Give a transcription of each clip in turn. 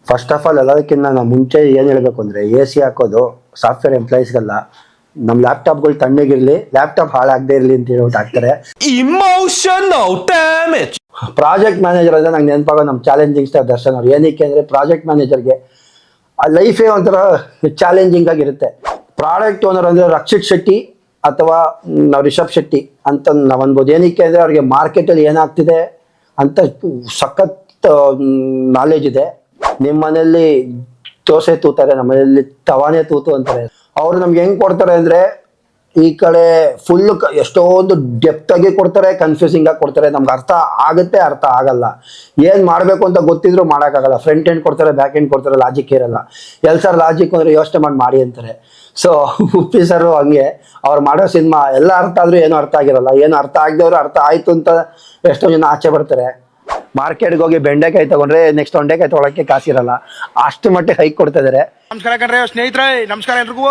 First of all ಎಲ್ಲದಕ್ಕಿಂತ ನಾವು ಮುಂಚೆ ಏನು ಹೇಳಬೇಕು ಅಂದರೆ ಎ ಸಿ ಹಾಕೋದು ಸಾಫ್ಟ್ವೇರ್ ಎಂಪ್ಲಾಯೀಸ್ಗೆಲ್ಲ ನಮ್ಮ ಲ್ಯಾಪ್ಟಾಪ್ಗಳು ತಣ್ಣಗಿರಲಿ, ಲ್ಯಾಪ್ಟಾಪ್ ಹಾಳಾಗದೇ ಇರಲಿ ಅಂತ ಹೇಳ್ಬಿಟ್ಟು ಹಾಕ್ತಾರೆ. Emotional damage. ಪ್ರಾಜೆಕ್ಟ್ ಮ್ಯಾನೇಜರ್ ಅಂದರೆ ನಂಗೆ ನೆನಪಾಗೋ ನಮ್ಮ ಚಾಲೆಂಜಿಂಗ್ ಸ್ಟಾರ್ ದರ್ಶನ್ ಅವ್ರು. ಏನಕ್ಕೆ ಅಂದರೆ ಪ್ರಾಜೆಕ್ಟ್ ಮ್ಯಾನೇಜರ್ಗೆ ಆ ಲೈಫೇ ಒಂಥರ ಚಾಲೆಂಜಿಂಗ್ ಆಗಿರುತ್ತೆ. ಪ್ರಾಡಕ್ಟ್ ಓನರ್ ಅಂದರೆ ರಕ್ಷಿತ್ ಶೆಟ್ಟಿ ಅಥವಾ ನಾವು ರಿಷಬ್ ಶೆಟ್ಟಿ ಅಂತ ನಾವು ಅನ್ಬೋದು. ಏನಕ್ಕೆ ಅಂದರೆ ಅವ್ರಿಗೆ ಮಾರ್ಕೆಟಲ್ಲಿ ಏನಾಗ್ತಿದೆ ಅಂತ ಸಖತ್ ನಾಲೆಜ್ ಇದೆ. ನಿಮ್ಮ ಮನೆಯಲ್ಲಿ ದೋಸೆ ತೂತಾರೆ, ನಮ್ಮ ಮನೆಯಲ್ಲಿ ತವಾನೇ ತೂತು ಅಂತಾರೆ. ಅವರು ನಮ್ಗೆ ಹೆಂಗೆ ಕೊಡ್ತಾರೆ ಅಂದರೆ ಈ ಕಡೆ ಫುಲ್ ಎಷ್ಟೊಂದು ಡೆಪ್ತ್ ಆಗಿ ಕೊಡ್ತಾರೆ, ಕನ್ಫ್ಯೂಸಿಂಗ್ ಆಗಿ ಕೊಡ್ತಾರೆ. ನಮ್ಗೆ ಅರ್ಥ ಆಗುತ್ತೆ, ಅರ್ಥ ಆಗಲ್ಲ. ಏನು ಮಾಡಬೇಕು ಅಂತ ಗೊತ್ತಿದ್ರು ಮಾಡೋಕ್ಕಾಗಲ್ಲ. ಫ್ರಂಟ್ ಎಂಡ್ ಕೊಡ್ತಾರೆ, ಬ್ಯಾಕ್ ಎಂಡ್ ಕೊಡ್ತಾರೆ, ಲಾಜಿಕ್ ಇರಲ್ಲ. ಸರ್ ಲಾಜಿಕ್ ಅಂದರೆ ಯೋಚನೆ ಮಾಡಿ ಅಂತಾರೆ. ಸೊ ಉಪ್ಪಿ ಸರ್ ಹಂಗೆ ಅವ್ರು ಮಾಡೋ ಸಿನಿಮಾ ಎಲ್ಲ ಅರ್ಥ ಆದರೂ ಏನೂ ಅರ್ಥ ಆಗಿರಲ್ಲ. ಏನು ಅರ್ಥ ಆಗದವ್ರು ಅರ್ಥ ಆಯಿತು ಅಂತ ಎಷ್ಟೋ ಜನ ಆಚೆ ಬರ್ತಾರೆ. ಮಾರ್ಕೆಟ್ಗೆ ಹೋಗಿ ಬೆಂಡೆಕಾಯಿ ತಗೊಂಡ್ರೆ ನೆಕ್ಸ್ಟ್ ತೊಂಡೆಕಾಯಿ ತೊಗೊಳಕ್ಕೆ ಕಾಸಿರಲ್ಲ, ಅಷ್ಟು ಮಟ್ಟಿಗೆ ಹೈಕ್ ಕೊಡ್ತಾ ಇದಾರೆ. ನಮಸ್ಕಾರ ಕಣ್ರಿ ಸ್ನೇಹಿತರೆ, ನಮಸ್ಕಾರ ಎಲ್ರಿಗೂ.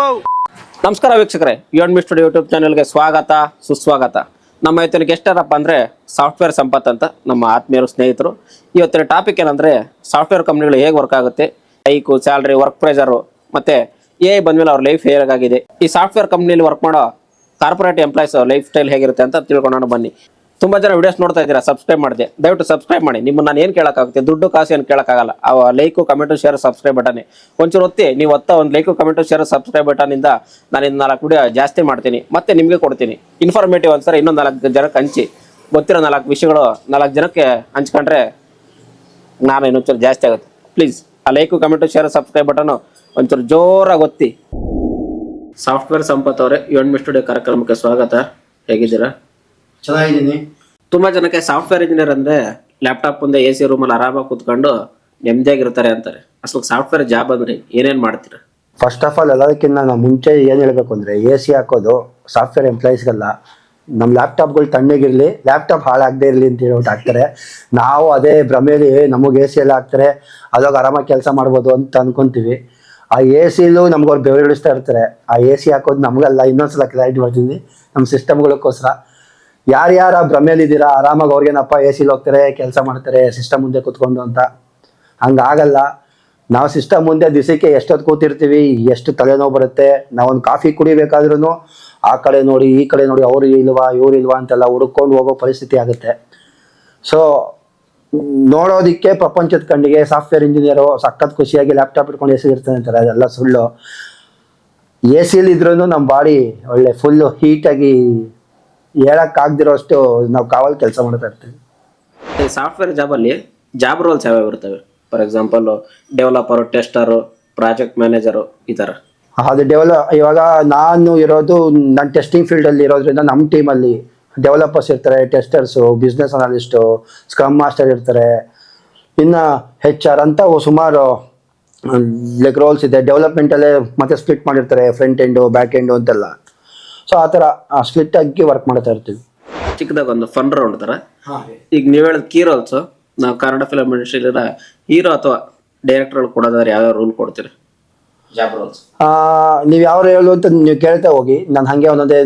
ನಮಸ್ಕಾರ ವೀಕ್ಷಕರೇ, ಯುವನ್ ಸ್ಟುಡಿಯೋ ಯೂಟ್ಯೂಬ್ ಚಾನಲ್ಗೆ ಸ್ವಾಗತ ಸುಸ್ವಾಗತ. ನಮ್ಮ ಇವತ್ತಿನ ಗೆಸ್ಟ್ ಯಾರಪ್ಪ ಅಂದರೆ ಸಾಫ್ಟ್ವೇರ್ ಸಂಪತ್ ಅಂತ, ನಮ್ಮ ಆತ್ಮೀಯರು ಸ್ನೇಹಿತರು. ಇವತ್ತಿನ ಟಾಪಿಕ್ ಏನಂದರೆ ಸಾಫ್ಟ್ವೇರ್ ಕಂಪ್ನಿಗಳು ಹೇಗೆ ವರ್ಕ್ ಆಗುತ್ತೆ, ಹೈಕು, ಸ್ಯಾಲ್ರಿ, ವರ್ಕ್ ಪ್ರೆಷರು, ಮತ್ತು AI ಬಂದಮೇಲೆ ಅವ್ರ ಲೈಫ್ ಹೇಗಾಗಿದೆ, ಈ ಸಾಫ್ಟ್ವೇರ್ ಕಂಪ್ನಿಯಲ್ಲಿ ವರ್ಕ್ ಮಾಡೋ ಕಾರ್ಪೊರೇಟ್ ಎಂಪ್ಲಾಯ್ಸ್ ಲೈಫ್ ಸ್ಟೈಲ್ ಹೇಗಿರುತ್ತೆ ಅಂತ ತಿಳ್ಕೊಳ್ಳೋಣ ಬನ್ನಿ. ತುಂಬ ಜನ ವಿಡಿಯೋಸ್ ನೋಡ್ತಾ ಇದ್ದೀರಾ, ಸಬ್ಸ್ಕ್ರೈಬ್ ಮಾಡಿದೆ, ದಯವಿಟ್ಟು ಸಬ್ಸ್ಕ್ರೈಬ್ ಮಾಡಿ. ನಿಮ್ಮನ್ನು ನಾನು ಏನು ಕೇಳೋಕ್ಕಾಗುತ್ತೆ, ದುಡ್ಡು ಕಾಸು ಏನು ಕೇಳೋಕ್ಕಾಗಲ್ಲ. ಆ ಲೈಕು ಕಮೆಂಟು ಶೇರ್ ಸಬ್ಸ್ಕ್ರೈಬ್ ಬಟನ್ನೇ ಒಂಚೂರು ಒತ್ತಿ. ನೀವು ಒಂದು ಲೈಕು ಕಮೆಂಟು ಶೇರ್ ಸಬ್ಸ್ಕ್ರೈಬ್ ಬಟನಿಂದ ನಾನು ಇನ್ನು 4 ವಿಡಿಯೋ ಜಾಸ್ತಿ ಮಾಡ್ತೀನಿ, ಮತ್ತೆ ನಿಮಗೆ ಕೊಡ್ತೀನಿ. ಇನ್ಫಾರ್ಮೇಟಿವ್ ಅನ್ಸರ್ ಇನ್ನೊಂದು 4 ಜನಕ್ಕೆ ಹಂಚಿ. ಗೊತ್ತಿರೋ 4 ವಿಷಯಗಳು 4 ಜನಕ್ಕೆ ಹಂಚ್ಕೊಂಡ್ರೆ ನಾನು ಇನ್ನೊಂಚೂರು ಜಾಸ್ತಿ ಆಗುತ್ತೆ. ಪ್ಲೀಸ್ ಆ like comment share subscribe button ಒಂಚೂರು ಜೋರಾಗಿ ಒತ್ತಿ. ಸಾಫ್ಟ್ವೇರ್ ಸಂಪತ್ ಅವರೇ, ಯುವನ್ ಸ್ಟುಡಿಯೋ ಕಾರ್ಯಕ್ರಮಕ್ಕೆ ಸ್ವಾಗತ. ಹೇಗಿದ್ದೀರಾ? ಚೆನ್ನಾಗಿದ್ದೀನಿ. ತುಂಬಾ ಜನಕ್ಕೆ ಸಾಫ್ಟ್ವೇರ್ ಇಂಜಿನಿಯರ್ ಅಂದ್ರೆ ಲ್ಯಾಪ್ಟಾಪ್ ಮುಂದೆ AC ರೂಮಲ್ಲಿ ಆರಾಮಾಗಿ ಕೂತ್ಕೊಂಡು ನೆಮ್ಮದಿಯಾಗಿರ್ತಾರೆ ಅಂತಾರೆ. ಅಸಲು ಸಾಫ್ಟ್ವೇರ್ ಜಾಬ್ ಅಂದ್ರೆ ಏನೇನ್ ಮಾಡ್ತೀರಾ? ಫಸ್ಟ್ ಆಫ್ ಆಲ್ ಎಲ್ಲದಕ್ಕಿಂತ ನಾವು ಮುಂಚೆ ಏನು ಹೇಳಬೇಕು ಅಂದರೆ ಎ ಸಿ ಹಾಕೋದು ಸಾಫ್ಟ್ವೇರ್ ಎಂಪ್ಲಾಯೀಸ್ಗೆಲ್ಲ ನಮ್ಮ ಲ್ಯಾಪ್ಟಾಪ್ಗಳು ತಣ್ಣಗಿರಲಿ, ಲ್ಯಾಪ್ಟಾಪ್ ಹಾಳಾಗದೇ ಇರಲಿ ಅಂತ ಹೇಳ್ಬಿಟ್ಟು ಹಾಕ್ತಾರೆ. ನಾವು ಅದೇ ಭ್ರಮೆಯಲ್ಲಿ ನಮಗೆ ಎ ಸಿ ಎಲ್ಲ ಹಾಕ್ತಾರೆ, ಅದಾಗ ಆರಾಮಾಗಿ ಕೆಲಸ ಮಾಡ್ಬೋದು ಅಂತ ಅನ್ಕೊಂತೀವಿ. ಆ ಎ ಸಿಲೂ ನಮ್ಗೆ ಅವ್ರು ಬೆವರಿಳಿಸ್ತಾ ಇರ್ತಾರೆ. ಆ ಎ ಸಿ ಹಾಕೋದು ನಮಗಲ್ಲ. ಇನ್ನೊಂದ್ಸಲ ಕ್ಲಾರಿಟಿ ಮಾಡ್ತೀನಿ, ನಮ್ಮ ಸಿಸ್ಟಮ್ಗಳಕ್ಕೋಸ್ಕರ. ಯಾರ್ಯಾರು ಆ ಭ್ರಮೆಯಲ್ಲಿದ್ದೀರಾ, ಆರಾಮಾಗಿ ಅವ್ರಿಗೇನಪ್ಪ ಎ ಸಿಲಿ ಹೋಗ್ತಾರೆ, ಕೆಲಸ ಮಾಡ್ತಾರೆ ಸಿಸ್ಟಮ್ ಮುಂದೆ ಕೂತ್ಕೊಂಡು ಅಂತ. ಹಂಗಾಗಲ್ಲ. ನಾವು ಸಿಸ್ಟಮ್ ಮುಂದೆ ದಿವಸಕ್ಕೆ ಎಷ್ಟೊತ್ತು ಕೂತಿರ್ತೀವಿ, ಎಷ್ಟು ತಲೆನೋವು ಬರುತ್ತೆ. ನಾವೊಂದು ಕಾಫಿ ಕುಡಿಬೇಕಾದ್ರೂ ಆ ಕಡೆ ನೋಡಿ ಈ ಕಡೆ ನೋಡಿ, ಅವ್ರು ಇಲ್ವಾ ಇವ್ರು ಇಲ್ವಾ ಅಂತೆಲ್ಲ ಹುಡುಕೊಂಡು ಹೋಗೋ ಪರಿಸ್ಥಿತಿ ಆಗುತ್ತೆ. ಸೊ ನೋಡೋದಕ್ಕೆ ಪ್ರಪಂಚದ ಕಣ್ಣಿಗೆ ಸಾಫ್ಟ್ವೇರ್ ಇಂಜಿನಿಯರು ಸಖತ್ ಖುಷಿಯಾಗಿ ಲ್ಯಾಪ್ಟಾಪ್ ಇಟ್ಕೊಂಡು ಎ ಸಿ ಇರ್ತಾನೆ ಅಂತಾರೆ. ಅದೆಲ್ಲ ಸುಳ್ಳು. ಎ ಸಿಲಿ ಇದ್ರೂ ನಮ್ಮ ಬಾಡಿ ಒಳ್ಳೆ ಫುಲ್ಲು ಹೀಟಾಗಿ ಹೇಳಕ್ಕಾಗ್ದಿರೋಷ್ಟು ನಾವು ಕಾವಲು ಕೆಲಸ ಮಾಡ್ತಾ ಇರ್ತೀವಿ. ಸಾಫ್ಟ್ವೇರ್ ಜಾಬಲ್ಲಿ ಜಾಬ್ ರೋಲ್ಸ್ ಯಾವ್ಯಾವ ಇರ್ತವೆ? For example developer, tester, project manager, ಈ ಥರ. ಅದು ಇವಾಗ ನಾನು ಇರೋದು ನನ್ನ ಟೆಸ್ಟಿಂಗ್ ಫೀಲ್ಡಲ್ಲಿ ಇರೋದ್ರಿಂದ ನಮ್ಮ ಟೀಮಲ್ಲಿ ಡೆವಲಪರ್ಸ್ ಇರ್ತಾರೆ, ಟೆಸ್ಟರ್ಸು, ಬಿಸ್ನೆಸ್ ಅನಾಲಿಸ್ಟು, ಸ್ಕ್ರಮ್ ಮಾಸ್ಟರ್ ಇರ್ತಾರೆ, ಇನ್ನು HR ಅಂತ ಸುಮಾರು ರೋಲ್ಸ್ ಇದೆ. ಡೆವಲಪ್ಮೆಂಟಲ್ಲೇ ಮತ್ತೆ ಸ್ಪ್ಲಿಟ್ ಮಾಡಿರ್ತಾರೆ, ಫ್ರಂಟ್ ಎಂಡು ಬ್ಯಾಕ್ ಎಂಡು ಅಂತೆಲ್ಲ. ಸೊ ಆ ಥರ ಸ್ಪ್ಲಿಟ್ ಆಗಿ ವರ್ಕ್ ಮಾಡ್ತಾ ಇರ್ತೀವಿ. ಚಿಕ್ಕದಾಗ ಒಂದು ಫನ್ ರೌಂಡ್ ಥರ. ಈಗ ನೀವು ಹೇಳಿದ ಕೀ ರೋಲ್ಸು, ನಾವು ಕನ್ನಡ ಫಿಲಮ್ ಇಂಡಸ್ಟ್ರಿಲಿರೋ ಹೀರೋ ಅಥವಾ ಡೈರೆಕ್ಟರ್ಗಳು ಕೊಡೋದಾದ್ರೆ ಯಾವ್ಯಾವ ರೂಲ್ ಕೊಡ್ತೀರಿ ಜಾಬ್ ರೋಲ್ಸ್? ನೀವು ಯಾವ ಹೇಳು ಅಂತ ನೀವು ಕೇಳ್ತಾ ಹೋಗಿ, ನಾನು ಹಾಗೆ ಒಂದೊಂದೇ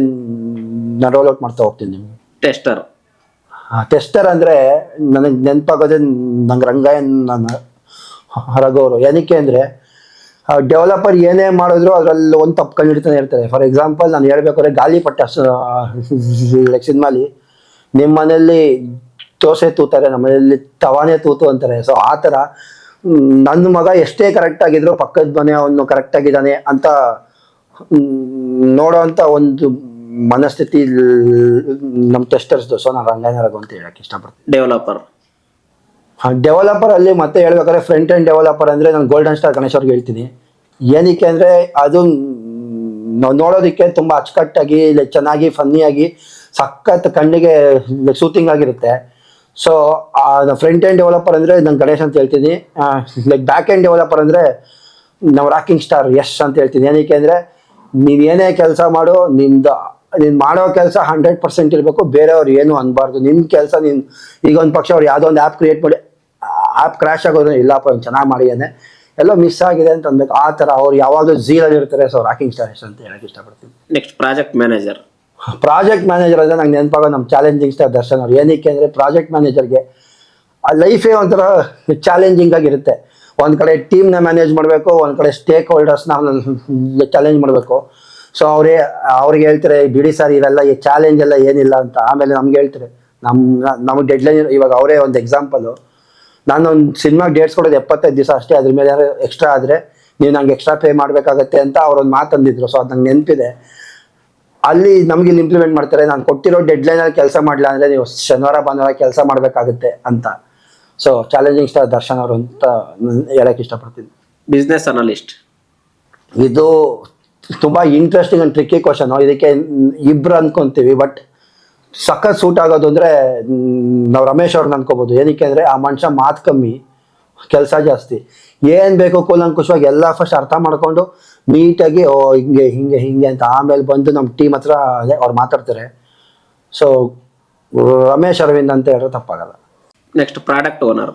ನಾನು ರೋಲ್ ಔಟ್ ಮಾಡ್ತಾ ಹೋಗ್ತೀನಿ ನಿಮಗೆ. ಟೆಸ್ಟರ್. ಟೆಸ್ಟರ್ ಅಂದರೆ ನನಗೆ ನೆನಪಾಗೋದೇ ನಂಗೆ ರಂಗಾಯನ್ ನನ್ನ ರಘೋರು. ಏನಕ್ಕೆ ಅಂದರೆ ಡೆವಲಪರ್ ಏನೇ ಮಾಡಿದ್ರು ಅದರಲ್ಲಿ ಒಂದು ತಪ್ಪು ಕಂಡಿಡ್ತಾನೆ ಇರ್ತಾರೆ. ಫಾರ್ ಎಕ್ಸಾಂಪಲ್ ನಾನು ಹೇಳ್ಬೇಕಾದ್ರೆ ಗಾಳಿಪಟ ಸಿನಿಮಾಲಿ ನಿಮ್ಮ ಮನೆಯಲ್ಲಿ ದೋಸೆ ತೂತಾರೆ, ನಮ್ಮ ಮನೆಯಲ್ಲಿ ತವಾನೇ ತೂತು ಅಂತಾರೆ. ಸೊ ಆ ಥರ ನನ್ನ ಮಗ ಎಷ್ಟೇ ಕರೆಕ್ಟ್ ಆಗಿದ್ರು ಪಕ್ಕದ ಮನೆ ಅವನು ಕರೆಕ್ಟ್ ಆಗಿದ್ದಾನೆ ಅಂತ ನೋಡೋ ಅಂಥ ಒಂದು ಮನಸ್ಥಿತಿ ನಮ್ಮ ಟೆಸ್ಟರ್ಸ್ದು. ಸೊ ನಾನು ರಂಗಾಯಣ ರಘು ಅಂತ ಹೇಳಕ್ಕೆ ಇಷ್ಟಪಡ್ತೀನಿ. ಡೆವಲಪರ್ ಅಲ್ಲಿ ಮತ್ತೆ ಹೇಳ್ಬೇಕಾದ್ರೆ ಫ್ರಂಟ್ ಎಂಡ್ ಡೆವಲಪರ್ ಅಂದರೆ ನಾನು ಗೋಲ್ಡನ್ ಸ್ಟಾರ್ ಗಣೇಶ್ ಅವ್ರಿಗೆ ಹೇಳ್ತೀನಿ. ಏನಕ್ಕೆ ಅಂದರೆ ಅದು ನಾವು ನೋಡೋದಕ್ಕೆ ತುಂಬ ಅಚ್ಚುಕಟ್ಟಾಗಿ ಚೆನ್ನಾಗಿ ಫನ್ನಿಯಾಗಿ ಸಖತ್ ಕಣ್ಣಿಗೆ ಸೂತಿಂಗ್ ಆಗಿರುತ್ತೆ. ಸೊ ಫ್ರಂಟ್ ಎಂಡ್ ಡೆವಲಪರ್ ಅಂದರೆ ನಾನು ಗಣೇಶ್ ಅಂತ ಹೇಳ್ತೀನಿ. ಬ್ಯಾಕ್ ಎಂಡ್ ಡೆವಲಪರ್ ಅಂದರೆ ನಾವು ರಾಕಿಂಗ್ ಸ್ಟಾರ್ ಯಶ್ ಅಂತ ಹೇಳ್ತೀನಿ. ಏನಕ್ಕೆ ಅಂದರೆ ನೀನು ಏನೇ ಕೆಲಸ ಮಾಡು, ನೀನು ಮಾಡೋ ಕೆಲಸ 100% ಇರಬೇಕು, ಬೇರೆಯವ್ರು ಏನು ಅನ್ಬಾರ್ದು. ನಿನ್ನ ಕೆಲಸ ನೀನು ಈಗ ಒಂದು ಪಕ್ಷ ಅವ್ರು ಯಾವುದೋ ಒಂದು ಆ್ಯಪ್ ಕ್ರಿಯೇಟ್ ಮಾಡಿ ಆ್ಯಪ್ ಕ್ರ್ಯಾಶ್ ಆಗೋದು, ಇಲ್ಲಪ್ಪ ಅವ್ನು ಚೆನ್ನಾಗಿ ಮಾಡಿದ್ದಾನೆ, ಎಲ್ಲೋ ಮಿಸ್ ಆಗಿದೆ ಅಂತ ಅನ್ಬೇಕು. ಆ ಥರ ಅವ್ರು ಯಾವಾಗಲೂ ಝೀರಲ್ಲಿ ಇರ್ತಾರೆ. ಸೊ ರಾಕಿಂಗ್ ಸ್ಟಾರ್ ಅಂತ ಹೇಳಕ್ಕೆ ಇಷ್ಟಪಡ್ತೀನಿ. Next project manager. Project manager ಅಂದರೆ ನಂಗೆ ನೆನಪಾಗೋ ನಮ್ಮ ಚಾಲೆಂಜಿಂಗ್ ಸ್ಟಾರ್ ದರ್ಶನ್ ಅವ್ರು. ಏನಕ್ಕೆ ಅಂದರೆ ಪ್ರಾಜೆಕ್ಟ್ ಮ್ಯಾನೇಜರ್ಗೆ ಆ ಲೈಫೇ ಒಂಥರ ಚಾಲೆಂಜಿಂಗ್ ಆಗಿರುತ್ತೆ. ಒಂದು ಕಡೆ ಟೀಮ್ನ ಮ್ಯಾನೇಜ್ ಮಾಡಬೇಕು, ಒಂದು ಕಡೆ ಸ್ಟೇಕ್ ಹೋಲ್ಡರ್ಸ್ನ ಚಾಲೆಂಜ್ ಮಾಡಬೇಕು. ಸೊ ಅವ್ರಿಗೆ ಹೇಳ್ತಾರೆ ಬಿಡಿ ಸರ್ ಇವೆಲ್ಲ ಈ ಚಾಲೆಂಜ್ ಎಲ್ಲ ಏನಿಲ್ಲ ಅಂತ. ಆಮೇಲೆ ನಮ್ಗೆ ಹೇಳ್ತಾರೆ ನಮಗೆ ಡೆಡ್ಲೈನ್. ಇವಾಗ ಅವರೇ ಒಂದು ಎಕ್ಸಾಂಪಲು, ನಾನು ಒಂದು ಸಿನಿಮಾಗೆ ಡೇಟ್ಸ್ ಕೊಡೋದು 75 ದಿವಸ ಅಷ್ಟೇ, ಅದ್ರ ಮೇಲೆ ಯಾರು ಎಕ್ಸ್ಟ್ರಾ ಆದರೆ ನೀವು ನಂಗೆ ಎಕ್ಸ್ಟ್ರಾ ಪೇ ಮಾಡಬೇಕಾಗತ್ತೆ ಅಂತ ಅವ್ರೊಂದು ಮಾತು ಅಂದಿದ್ರು. ಸೊ ಅದು ನಂಗೆ ನೆನಪಿದೆ. ಅಲ್ಲಿ ನಮ್ಗೆ ಇಲ್ಲಿ ಇಂಪ್ಲಿಮೆಂಟ್ ಮಾಡ್ತಾರೆ, ನಾನು ಕೊಟ್ಟಿರೋ ಡೆಡ್ಲೈನಲ್ಲಿ ಕೆಲಸ ಮಾಡಲಿಲ್ಲ ಅಂದರೆ ನೀವು ಶನಿವಾರ ಭಾನುವಾರ ಕೆಲಸ ಮಾಡಬೇಕಾಗುತ್ತೆ ಅಂತ. ಸೊ ಚಾಲೆಂಜಿಂಗ್ ಸ್ಟಾರ್ ದರ್ಶನ್ ಅವರು ಅಂತ ಹೇಳಕ್ಕೆ ಇಷ್ಟಪಡ್ತೀನಿ. ಬಿಸ್ನೆಸ್ ಅನಲಿಸ್ಟ್, ಇದು ತುಂಬ ಇಂಟ್ರೆಸ್ಟಿಂಗ್ ಆ್ಯಂಡ್ ಟ್ರಿಕ್ಕಿ ಕ್ವಶನು. ಇದಕ್ಕೆ ಇಬ್ರು ಅಂದ್ಕೊತೀವಿ, ಬಟ್ ಸಖತ್ ಸೂಟ್ ಆಗೋದು ಅಂದರೆ ನಾವು ರಮೇಶ್ ಅವ್ರನ್ನ ಅನ್ಕೋಬೋದು. ಏನಕ್ಕೆ ಅಂದರೆ ಆ ಮನುಷ್ಯ ಮಾತು ಕಮ್ಮಿ, ಕೆಲಸ ಜಾಸ್ತಿ. ಏನು ಬೇಕು ಕೂಲಂಕುಷವಾಗಿ ಎಲ್ಲ ಫಸ್ಟ್ ಅರ್ಥ ಮಾಡ್ಕೊಂಡು ನೀಟಾಗಿ ಹಿಂಗೆ ಹಿಂಗೆ ಹಿಂಗೆ ಅಂತ ಆಮೇಲೆ ಬಂದು ನಮ್ಮ ಟೀಮ್ ಹತ್ರ ಅವ್ರು ಮಾತಾಡ್ತಾರೆ. ಸೊ ರಮೇಶ್ ಅರವಿಂದ್ ಅಂತ ಹೇಳಿದ್ರೆ ತಪ್ಪಾಗಲ್ಲ. Next product owner.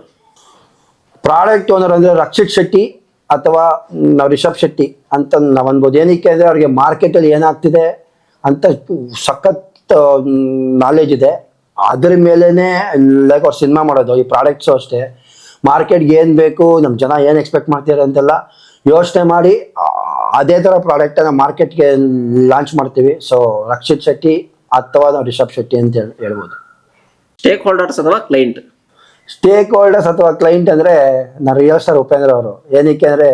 Product owner ಅಂದರೆ ರಕ್ಷಿತ್ ಶೆಟ್ಟಿ ಅಥವಾ ನಾವು ರಿಷಬ್ ಶೆಟ್ಟಿ ಅಂತ ನಾವು ಅನ್ಬೋದು. ಏನಕ್ಕೆ ಅಂದರೆ ಅವ್ರಿಗೆ ಮಾರ್ಕೆಟಲ್ಲಿ ಏನಾಗ್ತಿದೆ ಅಂತ ಸಖತ್ ನಾಲೆಜ್ ಇದೆ. ಅದ್ರ ಮೇಲೇ ಲೈಕ್ ಅವ್ರು ಸಿನಿಮಾ ಮಾಡೋದು. ಈ ಪ್ರಾಡಕ್ಟ್ಸು ಅಷ್ಟೇ, ಮಾರ್ಕೆಟ್ಗೆ ಏನು ಬೇಕು, ನಮ್ಮ ಜನ ಏನು ಎಕ್ಸ್ಪೆಕ್ಟ್ ಮಾಡ್ತಾರೆ ಅಂತೆಲ್ಲ ಯೋಚನೆ ಮಾಡಿ ಅದೇ ಥರ ಪ್ರಾಡಕ್ಟನ್ನು ಮಾರ್ಕೆಟ್ಗೆ ಲಾಂಚ್ ಮಾಡ್ತೀವಿ. ಸೊ ರಕ್ಷಿತ್ ಶೆಟ್ಟಿ ಅಥವಾ ನಾವು ರಿಷಬ್ ಶೆಟ್ಟಿ ಅಂತ ಹೇಳ್ಬೋದು. ಸ್ಟೇಕ್ ಹೋಲ್ಡರ್ಸ್ ಅಥವಾ ಕ್ಲೈಂಟ್. ಸ್ಟೇಕ್ ಹೋಲ್ಡರ್ಸ್ ಅಥವಾ ಕ್ಲೈಂಟ್ ಅಂದರೆ ನಾನು ರಿಯಲ್ ಸ್ಟಾರ್ ಉಪೇಂದ್ರ ಅವರು. ಏನಕ್ಕೆ ಅಂದರೆ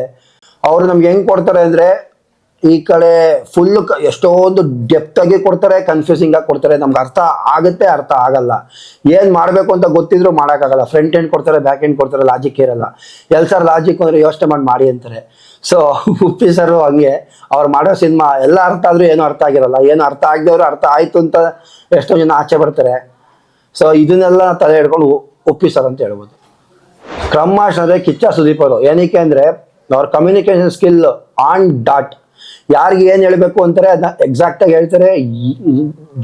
ಅವರು ನಮ್ಗೆ ಹೆಂಗೆ ಕೊಡ್ತಾರೆ ಅಂದರೆ ಈ ಕಡೆ ಫುಲ್ಲು ಎಷ್ಟೊಂದು ಡೆಪ್ತಾಗಿ ಕೊಡ್ತಾರೆ, ಕನ್ಫ್ಯೂಸಿಂಗಾಗಿ ಕೊಡ್ತಾರೆ. ನಮ್ಗೆ ಅರ್ಥ ಆಗುತ್ತೆ, ಅರ್ಥ ಆಗಲ್ಲ. ಏನು ಮಾಡಬೇಕು ಅಂತ ಗೊತ್ತಿದ್ರು ಮಾಡೋಕ್ಕಾಗಲ್ಲ. ಫ್ರಂಟ್ ಎಂಡ್ ಕೊಡ್ತಾರೆ, ಬ್ಯಾಕ್ ಎಂಡ್ ಕೊಡ್ತಾರೆ, ಲಾಜಿಕ್ ಇರಲ್ಲ. ಸರ್ ಲಾಜಿಕ್ ಅಂದರೆ ಯೋಚನೆ ಮಾಡಿ ಅಂತಾರೆ. ಸೊ ಉಪ್ಪಿ ಸರು ಹಂಗೆ ಅವ್ರು ಮಾಡೋ ಸಿನಿಮಾ ಎಲ್ಲ ಅರ್ಥ ಆದರೂ ಏನೂ ಅರ್ಥ ಆಗಿರಲ್ಲ. ಏನು ಅರ್ಥ ಆಗದವರು ಅರ್ಥ ಆಯಿತು ಅಂತ ಎಷ್ಟೋ ಜನ ಆಚೆ ಬರ್ತಾರೆ. ಸೊ ಇದನ್ನೆಲ್ಲ ತಲೆ ಹಿಡ್ಕೊಂಡು ಉಪ್ಪಿ ಸರ್ ಅಂತ ಹೇಳ್ಬೋದು. ಸ್ಕ್ರಮ್ ಮಾಸ್ಟರ್ ಅಂದರೆ ಕಿಚ್ಚ ಸುದೀಪ್ ಅವರು. ಏನಕ್ಕೆ ಅಂದರೆ ಅವ್ರ ಕಮ್ಯುನಿಕೇಷನ್ ಸ್ಕಿಲ್ ಆನ್ ಡಾಟ್. ಯಾರಿಗೆ ಏನು ಹೇಳಬೇಕು ಅಂತಾರೆ ಅದನ್ನ ಎಕ್ಸಾಕ್ಟಾಗಿ ಹೇಳ್ತಾರೆ.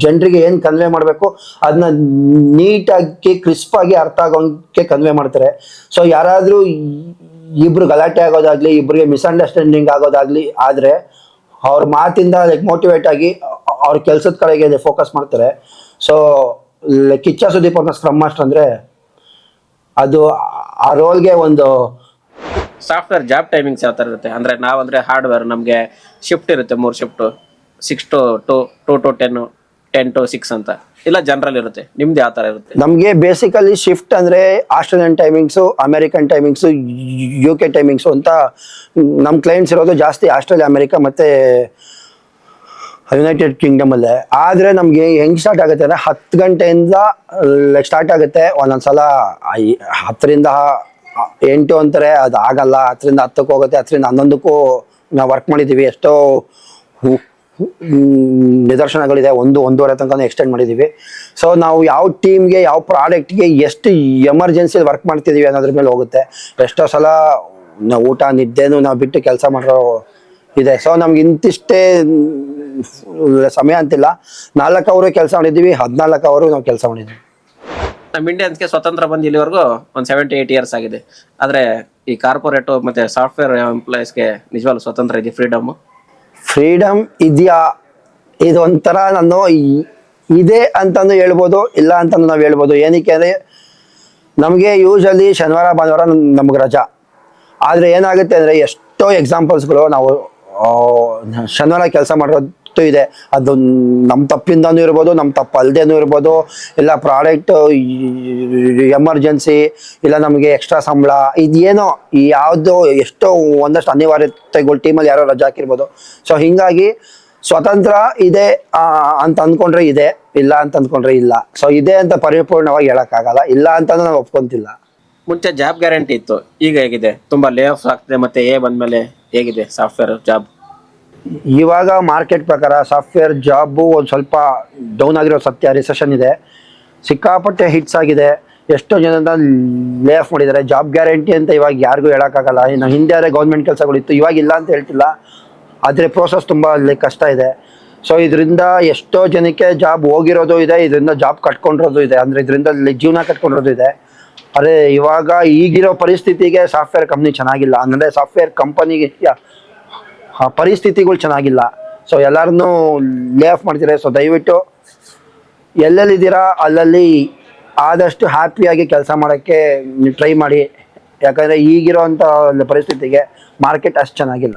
ಜನರಿಗೆ ಏನು ಕನ್ವೆ ಮಾಡಬೇಕು ಅದನ್ನ ನೀಟಾಗಿ ಕ್ರಿಸ್ಪಾಗಿ ಅರ್ಥ ಆಗೋಂಗೆ ಕನ್ವೆ ಮಾಡ್ತಾರೆ. ಸೊ ಯಾರಾದರೂ ಇಬ್ರು ಗಲಾಟೆ ಆಗೋದಾಗ್ಲಿ, ಇಬ್ಬರಿಗೆ ಮಿಸ್ಅಂಡರ್ಸ್ಟ್ಯಾಂಡಿಂಗ್ ಆಗೋದಾಗ್ಲಿ ಆದರೆ ಅವ್ರ ಮಾತಿಂದ ಲೈಕ್ ಮೋಟಿವೇಟ್ ಆಗಿ ಅವ್ರ ಕೆಲಸದ ಕಡೆಗೆ ಫೋಕಸ್ ಮಾಡ್ತಾರೆ. ಸೊ ಕಿಚ್ಚ ಸುದೀಪ್ ಅವ್ರನ್ನ ಸ್ಕ್ರಮ್ ಮಾಸ್ಟರ್ ಅಂದರೆ ಅದು ಆ ರೋಲ್ಗೆ ಒಂದು. ಸಾಫ್ಟ್ವೇರ್ ಜಾಬ್ ಟೈಮಿಂಗ್ಸ್ ಯಾವ ಥರ ಇರುತ್ತೆ ಅಂದರೆ ನಾವಂದರೆ ಹಾರ್ಡ್ವೇರ್ ನಮಗೆ ಶಿಫ್ಟ್ ಇರುತ್ತೆ, 3 ಶಿಫ್ಟು, 6 to 2, 2 to 10, 10 to 6 ಅಂತ, ಇಲ್ಲ ಜನರಲ್ ಇರುತ್ತೆ. ನಿಮ್ದು ಯಾವ ಥರ ಇರುತ್ತೆ? ನಮಗೆ ಬೇಸಿಕಲಿ ಶಿಫ್ಟ್ ಅಂದರೆ Australian timings, American timings, UK timings ಅಂತ ನಮ್ಮ ಕ್ಲೈಂಟ್ಸ್ ಇರೋದು ಜಾಸ್ತಿ ಆಸ್ಟ್ರೇಲಿಯಾ, ಅಮೇರಿಕಾ ಮತ್ತು ಯುನೈಟೆಡ್ ಕಿಂಗ್ಡಮಲ್ಲೇ. ಆದರೆ ನಮಗೆ ಹೆಂಗೆ ಸ್ಟಾರ್ಟ್ ಆಗುತ್ತೆ ಅಂದರೆ 10 ಗಂಟೆಯಿಂದ ಸ್ಟಾರ್ಟ್ ಆಗುತ್ತೆ. ಒಂದೊಂದು ಸಲ 10ರಿಂದ 8 ಅಂತಾರೆ, ಅದು ಆಗಲ್ಲ. 10ರಿಂದ 10ಕ್ಕೆ ಹೋಗುತ್ತೆ, 10ರಿಂದ 11ಕ್ಕೂ ನಾವು ವರ್ಕ್ ಮಾಡಿದ್ದೀವಿ. ಎಷ್ಟೋ ನಿದರ್ಶನಗಳಿದೆ. 1-1:30 ತನಕ ಎಕ್ಸ್ಟೆಂಡ್ ಮಾಡಿದ್ದೀವಿ. ಸೊ ನಾವು ಯಾವ ಟೀಮ್ಗೆ, ಯಾವ ಪ್ರಾಡಕ್ಟ್ಗೆ ಎಷ್ಟು ಎಮರ್ಜೆನ್ಸಿ ವರ್ಕ್ ಮಾಡ್ತಿದ್ದೀವಿ ಅನ್ನೋದ್ರ ಮೇಲೆ ಹೋಗುತ್ತೆ. ಎಷ್ಟೋ ಸಲ ನಾವು ಊಟ ನಿದ್ದೆನೂ ನಾವು ಬಿಟ್ಟು ಕೆಲಸ ಮಾಡೋ ಇದೆ. ಸೊ ನಮ್ಗೆ ಇಂತಿಷ್ಟೇ ಸಮಯ ಅಂತಿಲ್ಲ. 4 ಅವರು ಕೆಲಸ ಮಾಡಿದ್ದೀವಿ, 14 ಅವರು ನಾವು ಕೆಲಸ ಮಾಡಿದ್ದೀವಿ. ನಮ್ಮ ಇಂಡಿಯನ್ಸ್ಗೆ ಸ್ವತಂತ್ರ ಬಂದು ಇಲ್ಲಿವರೆಗೂ ಒಂದು 78 ಇಯರ್ಸ್ ಆಗಿದೆ. ಆದರೆ ಈ ಕಾರ್ಪೊರೇಟು ಮತ್ತು ಸಾಫ್ಟ್ವೇರ್ ಎಂಪ್ಲಾಯೀಸ್ಗೆ ನಿಜವಾಗ್ಲೂ ಸ್ವತಂತ್ರ ಇದೆ, ಫ್ರೀಡಮ್ ಇದೆಯಾ? ಇದು ಒಂಥರ ನಾನು ಇದೆ ಅಂತಂದು ಹೇಳ್ಬೋದು, ಇಲ್ಲ ಅಂತಂದು ನಾವು ಹೇಳ್ಬೋದು. ಏನಕ್ಕೆ ಅಂದರೆ ನಮಗೆ ಯೂಶಲಿ ಶನಿವಾರ ಭಾನುವಾರ ನಮ್ಗೆ ರಜಾ. ಆದರೆ ಏನಾಗುತ್ತೆ ಅಂದರೆ ಎಷ್ಟೋ ಎಕ್ಸಾಂಪಲ್ಸ್ಗಳು ನಾವು ಶನಿವಾರ ಕೆಲಸ ಮಾಡೋದು ಇದೆ. ಅದು ನಮ್ಮ ತಪ್ಪಿಂದನೂ ಇರ್ಬೋದು, ನಮ್ಮ ತಪ್ಪು ಅಲ್ಲದೇನೂ ಇರ್ಬೋದು, ಇಲ್ಲ ಪ್ರಾಡಕ್ಟ್ ಎಮರ್ಜೆನ್ಸಿ, ಇಲ್ಲ ನಮಗೆ ಎಕ್ಸ್ಟ್ರಾ ಸಂಬಳ, ಇದೇನೋ ಯಾವುದೋ ಎಷ್ಟೋ ಒಂದಷ್ಟು ಅನಿವಾರ್ಯತೆಗಳು ಟೀಮಲ್ಲಿ ಯಾರೋ ರಜಾ ಹಾಕಿರ್ಬೋದು. ಸೊ ಹೀಗಾಗಿ ಸ್ವತಂತ್ರ ಇದೆ ಅಂತ ಅಂದ್ಕೊಂಡ್ರೆ ಇದೆ, ಇಲ್ಲ ಅಂತ ಅಂದ್ಕೊಂಡ್ರೆ ಇಲ್ಲ. ಸೊ ಇದೆ ಅಂತ ಪರಿಪೂರ್ಣವಾಗಿ ಹೇಳೋಕ್ಕಾಗಲ್ಲ, ಇಲ್ಲ ಅಂತ ನಾವು ಒಪ್ಕೊಂತಿಲ್ಲ. ಮುಂಚೆ ಜಾಬ್ ಗ್ಯಾರಂಟಿ ಇತ್ತು, ಈಗ ಹೇಗಿದೆ? ತುಂಬಾ ಲೇ ಆಫ್ ಆಗ್ತಿದೆ. ಮತ್ತೆ ಬಂದ್ಮೇಲೆ ಹೇಗಿದೆ ಸಾಫ್ಟ್ವೇರ್ ಜಾಬ್? ಇವಾಗ ಮಾರ್ಕೆಟ್ ಪ್ರಕಾರ ಸಾಫ್ಟ್ವೇರ್ ಜಾಬು ಒಂದು ಸ್ವಲ್ಪ ಡೌನ್ ಆಗಿರೋ ಸತ್ಯ. ರಿಸೆಷನ್ ಇದೆ, ಸಿಕ್ಕಾಪಟ್ಟೆ ಹಿಟ್ಸ್ ಆಗಿದೆ, ಎಷ್ಟೋ ಜನದ ಲೇ ಆಫ್ ಮಾಡಿದ್ದಾರೆ. ಜಾಬ್ ಗ್ಯಾರಂಟಿ ಅಂತ ಇವಾಗ ಯಾರಿಗೂ ಹೇಳೋಕ್ಕಾಗಲ್ಲ. ಇನ್ನು ಹಿಂದೆ ಆದರೆ ಗೌರ್ಮೆಂಟ್ ಕೆಲಸಗಳಿತ್ತು, ಇವಾಗ ಇಲ್ಲ ಅಂತ ಹೇಳ್ತಿಲ್ಲ. ಆದರೆ ಪ್ರೋಸೆಸ್ ತುಂಬ ಕಷ್ಟ ಇದೆ. ಸೊ ಇದರಿಂದ ಎಷ್ಟೋ ಜನಕ್ಕೆ ಜಾಬ್ ಹೋಗಿರೋದು ಇದೆ, ಇದರಿಂದ ಜಾಬ್ ಕಟ್ಕೊಂಡಿರೋದು ಇದೆ, ಅಂದರೆ ಇದರಿಂದ ಜೀವನ ಕಟ್ಕೊಂಡಿರೋದು ಇದೆ. ಆದರೆ ಇವಾಗ ಈಗಿರೋ ಪರಿಸ್ಥಿತಿಗೆ ಸಾಫ್ಟ್ವೇರ್ ಕಂಪ್ನಿ ಚೆನ್ನಾಗಿಲ್ಲ, ಅಂದರೆ ಸಾಫ್ಟ್ವೇರ್ ಕಂಪನಿಗೆ ಪರಿಸ್ಥಿತಿಗಳು ಚೆನ್ನಾಗಿಲ್ಲ. ಸೊ ಎಲ್ಲರನ್ನೂ ಲೇ ಆಫ್ ಮಾಡ್ತಾರೆ. ಸೊ ದಯವಿಟ್ಟು ಎಲ್ಲೆಲ್ಲಿದ್ದೀರಾ ಅಲ್ಲಲ್ಲಿ ಆದಷ್ಟು ಹ್ಯಾಪಿಯಾಗಿ ಕೆಲಸ ಮಾಡೋಕ್ಕೆ ಟ್ರೈ ಮಾಡಿ. ಯಾಕಂದರೆ ಈಗಿರೋಂಥ ಪರಿಸ್ಥಿತಿಗೆ ಮಾರ್ಕೆಟ್ ಅಷ್ಟು ಚೆನ್ನಾಗಿಲ್ಲ.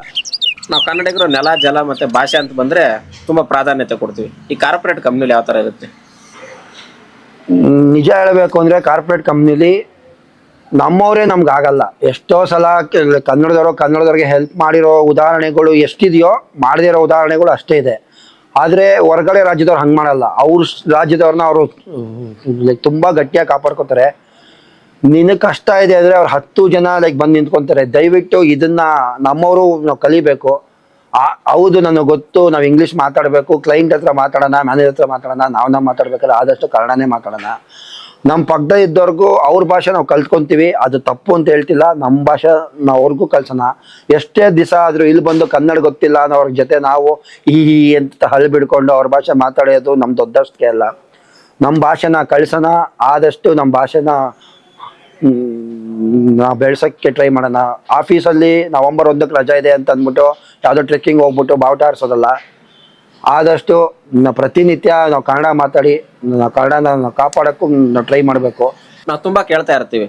ನಾವು ಕನ್ನಡಿಗರು ನೆಲ ಜಲ ಮತ್ತು ಭಾಷೆ ಅಂತ ಬಂದರೆ ತುಂಬ ಪ್ರಾಧಾನ್ಯತೆ ಕೊಡ್ತೀವಿ. ಈ ಕಾರ್ಪೊರೇಟ್ ಕಂಪ್ನಿಲಿ ಯಾವ ಥರ ಇರುತ್ತೆ? ನಿಜ ಹೇಳಬೇಕು ಅಂದರೆ ಕಾರ್ಪೊರೇಟ್ ಕಂಪ್ನಿಲಿ ನಮ್ಮವರೇ ನಮ್ಗೆ ಆಗಲ್ಲ. ಎಷ್ಟೋ ಸಲ ಕನ್ನಡದವ್ರಿಗೆ ಹೆಲ್ಪ್ ಮಾಡಿರೋ ಉದಾಹರಣೆಗಳು ಎಷ್ಟಿದೆಯೋ ಮಾಡದೇ ಇರೋ ಉದಾಹರಣೆಗಳು ಅಷ್ಟೇ ಇದೆ. ಆದರೆ ಹೊರಗಡೆ ರಾಜ್ಯದವ್ರು ಹಂಗೆ ಮಾಡಲ್ಲ. ಅವ್ರ ರಾಜ್ಯದವ್ರನ್ನ ಅವರು ತುಂಬ ಗಟ್ಟಿಯಾಗಿ ಕಾಪಾಡ್ಕೊತಾರೆ. ನಿನಗೆ ಕಷ್ಟ ಇದೆ ಅಂದರೆ ಅವ್ರು 10 ಜನ ಬಂದು ನಿಂತ್ಕೊತಾರೆ. ದಯವಿಟ್ಟು ಇದನ್ನು ನಮ್ಮವರು ನಾವು ಕಲಿಬೇಕು. ಹೌದು, ನನಗೆ ಗೊತ್ತು, ನಾವು ಇಂಗ್ಲೀಷ್ ಮಾತಾಡಬೇಕು, ಕ್ಲೈಂಟ್ ಹತ್ರ ಮಾತಾಡೋಣ, ಮ್ಯಾನೇಜರ್ ಹತ್ರ ಮಾತಾಡೋಣ, ನಾವು ಮಾತಾಡ್ಬೇಕಾದ್ರೆ ಆದಷ್ಟು ಕನ್ನಡನೇ ಮಾತಾಡೋಣ. ನಮ್ಮ ಪಕ್ಕದ ಇದ್ದವ್ರಿಗೂ ಅವ್ರ ಭಾಷೆ ನಾವು ಕಲ್ತ್ಕೊತೀವಿ, ಅದು ತಪ್ಪು ಅಂತ ಹೇಳ್ತಿಲ್ಲ. ನಮ್ಮ ಭಾಷೆ ನಾವು ಅವ್ರಿಗೂ ಕಲ್ಸೋಣ. ಎಷ್ಟೇ ದಿವಸ ಆದರೂ ಇಲ್ಲಿ ಬಂದು ಕನ್ನಡ ಗೊತ್ತಿಲ್ಲ ಅನ್ನೋರ ಜೊತೆ ನಾವು ಈ ಅಂತ ಹಲ್ ಬಿಡ್ಕೊಂಡು ಅವ್ರ ಭಾಷೆ ಮಾತಾಡೋದು ನಮ್ಮ ದೊಡ್ಡಷ್ಟೇ ಅಲ್ಲ. ನಮ್ಮ ಭಾಷೆನ ಕಳ್ಸೋಣ, ಆದಷ್ಟು ನಮ್ಮ ಭಾಷೆನ ನಾವು ಬೆಳ್ಸೋಕ್ಕೆ ಟ್ರೈ ಮಾಡೋಣ. ಆಫೀಸಲ್ಲಿ ನವೆಂಬರ್ 1ಕ್ಕೆ ರಜಾ ಇದೆ ಅಂತ ಅಂದ್ಬಿಟ್ಟು ಯಾವುದೋ ಟ್ರೆಕ್ಕಿಂಗ್ ಹೋಗ್ಬಿಟ್ಟು ಬಾವುಟ ಆರಿಸೋದಲ್ಲ. ಆದಷ್ಟು ಪ್ರತಿನಿತ್ಯ ನಾವು ಕನ್ನಡ ಮಾತಾಡಿ ಕನ್ನಡನ ನಾವು ಕಾಪಾಡೋಕ್ಕೂ ನಾವು ಟ್ರೈ ಮಾಡಬೇಕು. ನಾವು ತುಂಬ ಕೇಳ್ತಾ ಇರ್ತೀವಿ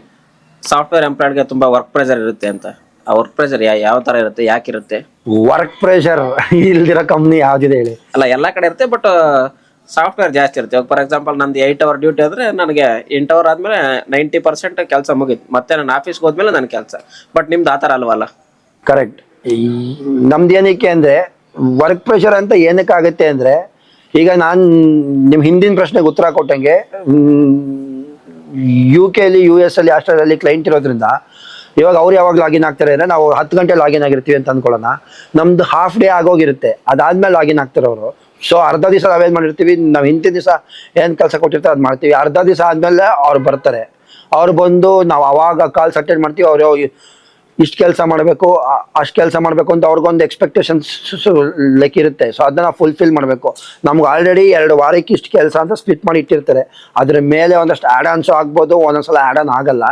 ಸಾಫ್ಟ್ವೇರ್ ಎಂಪ್ಲಾಯ್ಡ್ಗೆ ತುಂಬ ವರ್ಕ್ ಪ್ರೆಷರ್ ಇರುತ್ತೆ ಅಂತ. ಆ ವರ್ಕ್ ಪ್ರೆಷರ್ ಯಾವ ಥರ ಇರುತ್ತೆ, ಯಾಕಿರುತ್ತೆ? ವರ್ಕ್ ಪ್ರೆಷರ್ ಇಲ್ದಿರೋ ಕಂಪ್ನಿ ಯಾವುದಿದೆ ಹೇಳಿ? ಅಲ್ಲ, ಎಲ್ಲ ಕಡೆ ಇರುತ್ತೆ, ಬಟ್ ಸಾಫ್ಟ್ವೇರ್ ಜಾಸ್ತಿ ಇರುತ್ತೆ. ಫಾರ್ ಎಕ್ಸಾಂಪಲ್ ನಂದು 8 hour ಡ್ಯೂಟಿ ಅಂದರೆ ನನಗೆ 8 hour ಆದಮೇಲೆ 90% ಕೆಲಸ ಮುಗೀತು. ಮತ್ತೆ ನಾನು ಆಫೀಸ್ಗೆ ಹೋದ್ಮೇಲೆ ನನ್ನ ಕೆಲಸ. ಬಟ್ ನಿಮ್ದು ಆ ಥರ ಅಲ್ವಲ್ಲ? ಕರೆಕ್ಟ್. ನಮ್ದು ಏನಕ್ಕೆ ಅಂದರೆ ವರ್ಕ್ ಪ್ರೆಷರ್ ಅಂತ ಏನಕ್ಕಾಗುತ್ತೆ ಅಂದರೆ, ಈಗ ನಾನು ನಿಮ್ಮ ಹಿಂದಿನ ಪ್ರಶ್ನೆಗೆ ಉತ್ತರ ಕೊಟ್ಟಂಗೆ UK ಅಲ್ಲಿ US ಅಲ್ಲಿ ಆಸ್ಟ್ರೇಲಿಯಲ್ಲಿ ಕ್ಲೈಂಟ್ ಇರೋದ್ರಿಂದ ಇವಾಗ ಅವ್ರು ಯಾವಾಗ ಲಾಗಿನ್ ಆಗ್ತಾರೆ ಅಂದರೆ ನಾವು 10 ಗಂಟೆ ಲಾಗಿನ್ ಆಗಿರ್ತೀವಿ ಅಂತ ಅಂದ್ಕೊಳ್ಳೋಣ. ನಮ್ದು ಹಾಫ್ ಡೇ ಆಗೋಗಿರುತ್ತೆ, ಅದಾದ್ಮೇಲೆ ಲಾಗಿನ್ ಆಗ್ತಾರೆ ಅವರು. ಸೊ ಅರ್ಧ ದಿವಸ ನಾವೇನು ಮಾಡಿರ್ತೀವಿ, ನಾವು ಹಿಂದಿನ ದಿವಸ ಏನು ಕೆಲಸ ಕೊಟ್ಟಿರ್ತಾರೆ ಅದು ಮಾಡ್ತೀವಿ. ಅರ್ಧ ದಿವಸ ಆದಮೇಲೆ ಅವ್ರು ಬರ್ತಾರೆ. ಅವ್ರು ಬಂದು ನಾವು ಅವಾಗ ಕಾಲ್ಸ್ ಅಟೆಂಡ್ ಮಾಡ್ತೀವಿ. ಅವರು ಇಷ್ಟು ಕೆಲಸ ಮಾಡಬೇಕು, ಅಷ್ಟು ಕೆಲಸ ಮಾಡಬೇಕು ಅಂತ ಅವ್ರಿಗೊಂದು ಎಕ್ಸ್ಪೆಕ್ಟೇಷನ್ಸ್ ಇರುತ್ತೆ. ಸೊ ಅದನ್ನ ಫುಲ್ಫಿಲ್ ಮಾಡಬೇಕು. ನಮ್ಗೆ ಆಲ್ರೆಡಿ 2 ವಾರಕ್ಕೆ ಇಷ್ಟು ಕೆಲಸ ಅಂತ ಸ್ಪ್ಲಿಟ್ ಮಾಡಿ ಇಟ್ಟಿರ್ತಾರೆ. ಅದ್ರ ಮೇಲೆ ಒಂದಷ್ಟು ಆ್ಯಡ್ ಆನ್ಸು ಆಗ್ಬೋದು, ಒಂದೊಂದ್ಸಲ ಆ್ಯಡ್ ಆನ್ ಆಗಲ್ಲ.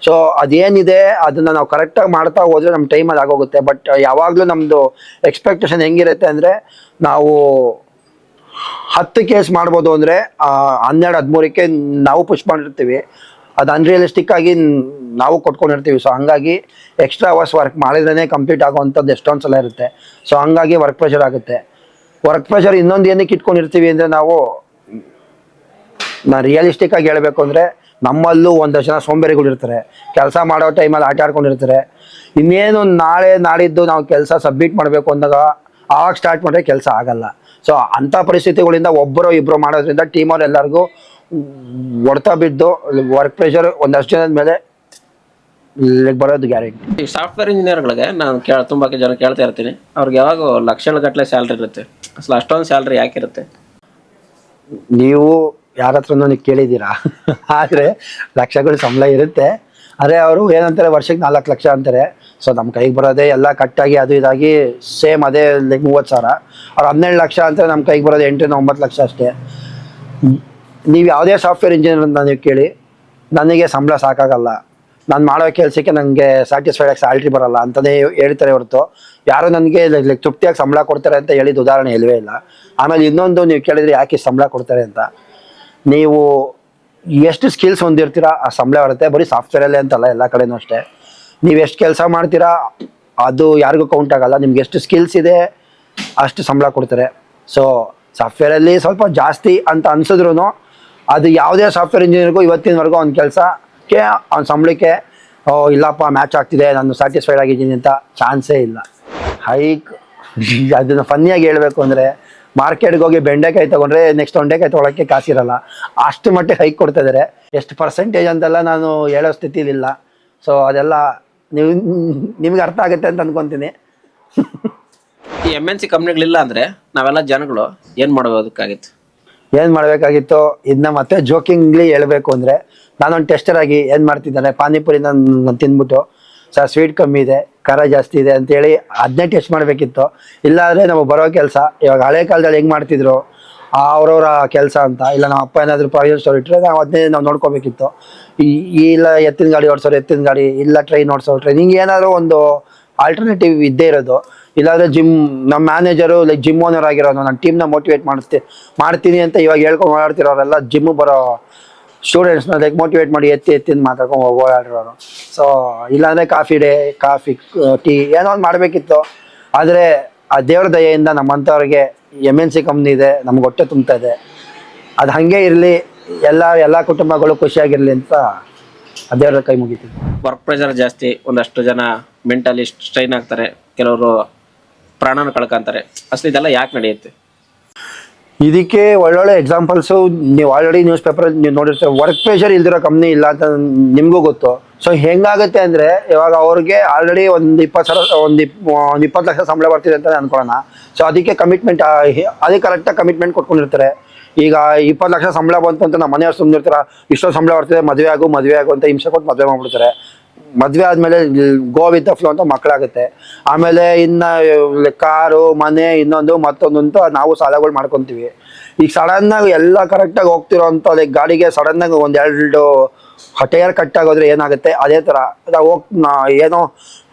ಸೊ ಅದೇನಿದೆ ಅದನ್ನು ನಾವು ಕರೆಕ್ಟಾಗಿ ಮಾಡ್ತಾ ಹೋದರೆ ನಮ್ಮ ಟೈಮಲ್ಲಿ ಆಗೋಗುತ್ತೆ. ಬಟ್ ಯಾವಾಗಲೂ ನಮ್ಮದು ಎಕ್ಸ್ಪೆಕ್ಟೇಷನ್ ಹೆಂಗಿರುತ್ತೆ ಅಂದರೆ, ನಾವು 10 ಕೇಸ್ ಮಾಡ್ಬೋದು ಅಂದರೆ 12-13ಕ್ಕೆ ನಾವು ಪುಷ್ ಮಾಡಿರ್ತೀವಿ. ಅದು ಅನ್ರಿಯಲಿಸ್ಟಿಕ್ ಆಗಿ ನಾವು ಕೊಟ್ಕೊಂಡಿರ್ತೀವಿ. ಸೊ ಹಂಗಾಗಿ ಎಕ್ಸ್ಟ್ರಾ ಅವರ್ಸ್ ವರ್ಕ್ ಮಾಡಿದ್ರೇ ಕಂಪ್ಲೀಟ್ ಆಗೋವಂಥದ್ದು ಎಷ್ಟೊಂದು ಸಲ ಇರುತ್ತೆ. ಸೊ ಹಂಗಾಗಿ ವರ್ಕ್ ಪ್ರೆಷರ್ ಆಗುತ್ತೆ. ವರ್ಕ್ ಪ್ರೆಷರ್ ಇನ್ನೊಂದು ಏನಕ್ಕೆ ಇಟ್ಕೊಂಡಿರ್ತೀವಿ ಅಂದರೆ, ನಾನು ರಿಯಲಿಸ್ಟಿಕ್ ಆಗಿ ಹೇಳಬೇಕು ಅಂದರೆ, ನಮ್ಮಲ್ಲೂ ಒಂದಷ್ಟು ಜನ ಸೋಂಬೇರಿಗಳು ಇರ್ತಾರೆ. ಕೆಲಸ ಮಾಡೋ ಟೈಮಲ್ಲಿ ಆಟ ಆಡ್ಕೊಂಡಿರ್ತಾರೆ. ಇನ್ನೇನು ನಾಳೆ ನಾಡಿದ್ದು ನಾವು ಕೆಲಸ ಸಬ್ಮಿಟ್ ಮಾಡಬೇಕು ಅಂದಾಗ ಆವಾಗ ಸ್ಟಾರ್ಟ್ ಮಾಡಿದ್ರೆ ಕೆಲಸ ಆಗಲ್ಲ. ಸೊ ಅಂಥ ಪರಿಸ್ಥಿತಿಗಳಿಂದ ಒಬ್ಬರು ಇಬ್ಬರು ಮಾಡೋದ್ರಿಂದ ಟೀಮವ್ರು ಎಲ್ಲರಿಗೂ ಹೊಡ್ತಾ ಬಿದ್ದು ವರ್ಕ್ ಪ್ರೆಷರ್ ಒಂದಷ್ಟು ಜನದ ಮೇಲೆ ಬರೋದು ಗ್ಯಾರಂಟಿ. ಈ ಸಾಫ್ಟ್ವೇರ್ ಇಂಜಿನಿಯರ್ಗಳಿಗೆ ನಾನು ತುಂಬ ಜನ ಕೇಳ್ತಾ ಇರ್ತೀನಿ, ಅವ್ರಿಗೆ ಯಾವಾಗ ಲಕ್ಷಗಟ್ಟಲೆ ಸ್ಯಾಲ್ರಿ ಇರುತ್ತೆ, ಅಸಲು ಅಷ್ಟೊಂದು ಸ್ಯಾಲ್ರಿ ಯಾಕಿರುತ್ತೆ? ನೀವು ಯಾರ ಹತ್ರನೂ ಕೇಳಿದ್ದೀರಾ? ಆದರೆ ಲಕ್ಷಗಳು ಸಂಬಳ ಇರುತ್ತೆ. ಆದರೆ ಅವರು ಏನಂತಾರೆ, ವರ್ಷಕ್ಕೆ 4 ಲಕ್ಷ ಅಂತಾರೆ. ಸೊ ನಮ್ಮ ಕೈಗೆ ಬರೋದೇ ಎಲ್ಲ ಕಟ್ಟಾಗಿ ಅದು ಇದಾಗಿ ಸೇಮ್ ಅದೇ 30,000. ಅವ್ರು 12 ಲಕ್ಷ ಅಂತಾರೆ, ನಮ್ಮ ಕೈಗೆ ಬರೋದು 8-9 ಲಕ್ಷ ಅಷ್ಟೇ. ನೀವು ಯಾವುದೇ ಸಾಫ್ಟ್ವೇರ್ ಇಂಜಿನಿಯರ್ ಅಂತ ನೀವು ಕೇಳಿ, ನನಗೆ ಸಂಬಳ ಸಾಕಾಗಲ್ಲ, ನಾನು ಮಾಡೋ ಕೆಲಸಕ್ಕೆ ನನಗೆ ಸ್ಯಾಟಿಸ್ಫೈಡ್ ಆಗಿ ಸ್ಯಾಲ್ರಿ ಬರಲ್ಲ ಅಂತಲೇ ಹೇಳ್ತಾರೆ ಹೊರತು ಯಾರು ನನಗೆ ತೃಪ್ತಿಯಾಗಿ ಸಂಬಳ ಕೊಡ್ತಾರೆ ಅಂತ ಹೇಳಿದ ಉದಾಹರಣೆ ಇಲ್ಲವೇ ಇಲ್ಲ. ಆಮೇಲೆ ಇನ್ನೊಂದು ನೀವು ಕೇಳಿದರೆ ಯಾಕೆ ಸಂಬಳ ಕೊಡ್ತಾರೆ ಅಂತ, ನೀವು ಎಷ್ಟು ಸ್ಕಿಲ್ಸ್ ಹೊಂದಿರ್ತೀರಾ ಆ ಸಂಬಳ ಬರುತ್ತೆ. ಬರೀ ಸಾಫ್ಟ್ವೇರಲ್ಲೇ ಅಂತಲ್ಲ, ಎಲ್ಲ ಕಡೆನೂ ಅಷ್ಟೇ. ನೀವು ಎಷ್ಟು ಕೆಲಸ ಮಾಡ್ತೀರಾ ಅದು ಯಾರಿಗೂ ಕೌಂಟ್ ಆಗಲ್ಲ. ನಿಮ್ಗೆ ಎಷ್ಟು ಸ್ಕಿಲ್ಸ್ ಇದೆ ಅಷ್ಟು ಸಂಬಳ ಕೊಡ್ತಾರೆ. ಸೊ ಸಾಫ್ಟ್ವೇರಲ್ಲಿ ಸ್ವಲ್ಪ ಜಾಸ್ತಿ ಅಂತ ಅನ್ಸಿದ್ರು ಅದು ಯಾವುದೇ ಸಾಫ್ಟ್ವೇರ್ ಇಂಜಿನಿಯರ್ಗೂ ಇವತ್ತಿನವರೆಗೂ ಅವ್ನ ಕೆಲಸಕ್ಕೆ ಅವ್ನ ಸಂಬಳಕ್ಕೆ ಇಲ್ಲಪ್ಪ ಮ್ಯಾಚ್ ಆಗ್ತಿದೆ, ನಾನು ಸ್ಯಾಟಿಸ್ಫೈಡ್ ಆಗಿದ್ದೀನಿ ಅಂತ ಚಾನ್ಸೇ ಇಲ್ಲ. ಹೈಕ್ ಅದನ್ನು ಫನ್ನಿಯಾಗಿ ಹೇಳಬೇಕು ಅಂದರೆ, ಮಾರ್ಕೆಟ್ಗೆ ಹೋಗಿ ಬೆಂಡೆಕಾಯಿ ತೊಗೊಂಡ್ರೆ ನೆಕ್ಸ್ಟ್ ತೊಂಡೆಕಾಯಿ ತೊಗೊಳಕ್ಕೆ ಕಾಸಿರಲ್ಲ, ಅಷ್ಟು ಮಟ್ಟಿಗೆ ಹೈಕ್ ಕೊಡ್ತಾ ಇದ್ದಾರೆ. ಎಷ್ಟು ಪರ್ಸೆಂಟೇಜ್ ಅಂತೆಲ್ಲ ನಾನು ಹೇಳೋ ಸ್ಥಿತಿಲಿಲ್ಲ. ಸೊ ಅದೆಲ್ಲ ನಿಮ್ಗೆ ಅರ್ಥ ಆಗುತ್ತೆ ಅಂತ ಅಂದ್ಕೊತೀನಿ. ಈ MNC ಕಂಪ್ನಿಗಳಿಲ್ಲ ಅಂದರೆ ನಾವೆಲ್ಲ ಜನಗಳು ಏನು ಮಾಡಬೇಕಾಗಿತ್ತು? ಏನು ಮಾಡಬೇಕಾಗಿತ್ತು ಇದನ್ನ ಮತ್ತೆ ಜೋಕಿಂಗ್ಲಿ ಹೇಳಬೇಕು ಅಂದರೆ, ನಾನೊಂದು ಟೆಸ್ಟರ್ ಆಗಿ ಏನು ಮಾಡ್ತಿದ್ದಾನೆ, ಪಾನಿಪುರಿ ನಾನು ತಿಂದ್ಬಿಟ್ಟು ಸರ್ ಸ್ವೀಟ್ ಕಮ್ಮಿ ಇದೆ, ಖಾರ ಜಾಸ್ತಿ ಇದೆ ಅಂತೇಳಿ ಅದನ್ನೇ ಟೆಸ್ಟ್ ಮಾಡಬೇಕಿತ್ತು. ಇಲ್ಲಾಂದರೆ ನಮಗೆ ಬರೋ ಕೆಲಸ ಇವಾಗ ಹಳೆ ಕಾಲದಲ್ಲಿ ಹೆಂಗೆ ಮಾಡ್ತಿದ್ರು ಅವ್ರವ್ರ ಕೆಲಸ ಅಂತ, ಇಲ್ಲ ನಮ್ಮ ಅಪ್ಪ ಏನಾದರೂ ಪ್ರಾವಿಷನ್ ಸ್ಟೋರ್ ಇಟ್ಟರೆ ನಾವು ಅದನ್ನೇ ನಾವು ನೋಡ್ಕೋಬೇಕಿತ್ತು. ಇಲ್ಲ ಎತ್ತಿನ ಗಾಡಿ ಓಡಿಸೋರು ಎತ್ತಿನ ಗಾಡಿ, ಇಲ್ಲ ಟ್ರೈನ್ ಓಡಿಸೋರು ಟ್ರೈನ್, ಹಿಂಗೆ ಏನಾದರೂ ಒಂದು ಆಲ್ಟರ್ನೇಟಿವ್ ಇದ್ದೇ ಇರೋದು. ಇಲ್ಲಾಂದರೆ ನಮ್ಮ ಮ್ಯಾನೇಜರು ಜಿಮ್ ಓನರ್ ಆಗಿರೋನು ನನ್ನ ಟೀಮ್ನ ಮೋಟಿವೇಟ್ ಮಾಡ್ತೀನಿ ಅಂತ ಇವಾಗ ಹೇಳ್ಕೊಂಡು ಓಡಾಡ್ತಿರೋರೆಲ್ಲ ಜಿಮ್ಮು ಬರೋ ಸ್ಟೂಡೆಂಟ್ಸ್ನ ಲೈಕ್ ಮೋಟಿವೇಟ್ ಮಾಡಿ ಎತ್ತಿಂದ ಮಾತಾಡ್ಕೊಂಡು ಓಡಾಡಿರೋರು. ಸೊ ಇಲ್ಲಾಂದರೆ ಕಾಫಿ ಟೀ ಏನೋ ಒಂದು ಮಾಡಬೇಕಿತ್ತು. ಆದರೆ ಆ ದೇವ್ರ ದಯೆಯಿಂದ ನಮ್ಮಂಥವ್ರಿಗೆ MNC ಕಂಪ್ನಿ ಇದೆ, ನಮ್ಗೆ ಹೊಟ್ಟೆ ತುಂಬ್ತಾ ಇದೆ. ಅದು ಹಾಗೆ ಇರಲಿ, ಎಲ್ಲ ಕುಟುಂಬಗಳು ಖುಷಿಯಾಗಿರಲಿ ಅಂತ ಆ ದೇವ್ರ ಕೈ ಮುಗಿತೀವಿ. ವರ್ಕ್ ಪ್ರೆಷರ್ ಜಾಸ್ತಿ, ಒಂದಷ್ಟು ಜನ ಮೆಂಟಲಿ ಸ್ಟ್ರೈನ್ ಆಗ್ತಾರೆ, ಕೆಲವರು ಪ್ರಾಣನ ಕಳ್ಕೊಂತಾರೆ. ಅಸಲು ಇದೆಲ್ಲ ಯಾಕೆ ನಡೆಯುತ್ತೆ? ಇದಕ್ಕೆ ಒಳ್ಳೊಳ್ಳೆ ಎಕ್ಸಾಂಪಲ್ಸು ನೀವು ಆಲ್ರೆಡಿ ನ್ಯೂಸ್ ಪೇಪರಲ್ಲಿ ನೀವು ನೋಡಿರ್ತೀರ. ವರ್ಕ್ ಪ್ರೆಷರ್ ಇಲ್ದಿರೋ ಕಂಪ್ನಿ ಇಲ್ಲ ಅಂತ ನಿಮಗೂ ಗೊತ್ತು. ಸೊ ಹೆಂಗಾಗುತ್ತೆ ಅಂದರೆ, ಇವಾಗ ಅವ್ರಿಗೆ ಆಲ್ರೆಡಿ ಒಂದು 20 ಲಕ್ಷ ಸಂಬಳ ಬರ್ತಿದೆ ಅಂತ ಅನ್ಕೊಳ್ಳೋಣ. ಸೊ ಅದಕ್ಕೆ ಕಮಿಟ್ಮೆಂಟ್, ಅದಕ್ಕೆ ಕರೆಕ್ಟಾಗಿ ಕಮಿಟ್ಮೆಂಟ್ ಕೊಟ್ಕೊಂಡಿರ್ತಾರೆ. ಈಗ 20 ಲಕ್ಷ ಸಂಬಳ ಬಂತು ಅಂತ ನಮ್ಮ ಮನೆಯವ್ರು ಸುಮ್ಮನಿರ್ತಾರೆ, ಇಷ್ಟೊಂದು ಸಂಬಳ ಬರ್ತಿದೆ, ಮದುವೆ ಆಗು ಅಂತ ಹಿಂಸೆ ಕೊಟ್ಟು ಮದುವೆ ಮಾಡ್ಬಿಡ್ತಾರೆ. ಮದುವೆ ಆದಮೇಲೆ ಗೋ ವಿತ್ ದ ಫ್ಲೋ ಅಂತ ಮಕ್ಕಳಾಗುತ್ತೆ. ಆಮೇಲೆ ಇನ್ನು ಕಾರು, ಮನೆ, ಮತ್ತೊಂದು ಅಂತ ನಾವು ಸಾಲಗಳು ಮಾಡ್ಕೊತೀವಿ. ಈಗ ಸಡನ್ನಾಗಿ ಎಲ್ಲ ಕರೆಕ್ಟಾಗಿ ಹೋಗ್ತಿರೋ ಅಂತ ಗಾಡಿಗೆ ಸಡನ್ನಾಗಿ 1-2 ಟೈರ್ ಕಟ್ ಆಗೋದ್ರೆ ಏನಾಗುತ್ತೆ, ಅದೇ ಥರ ಏನೋ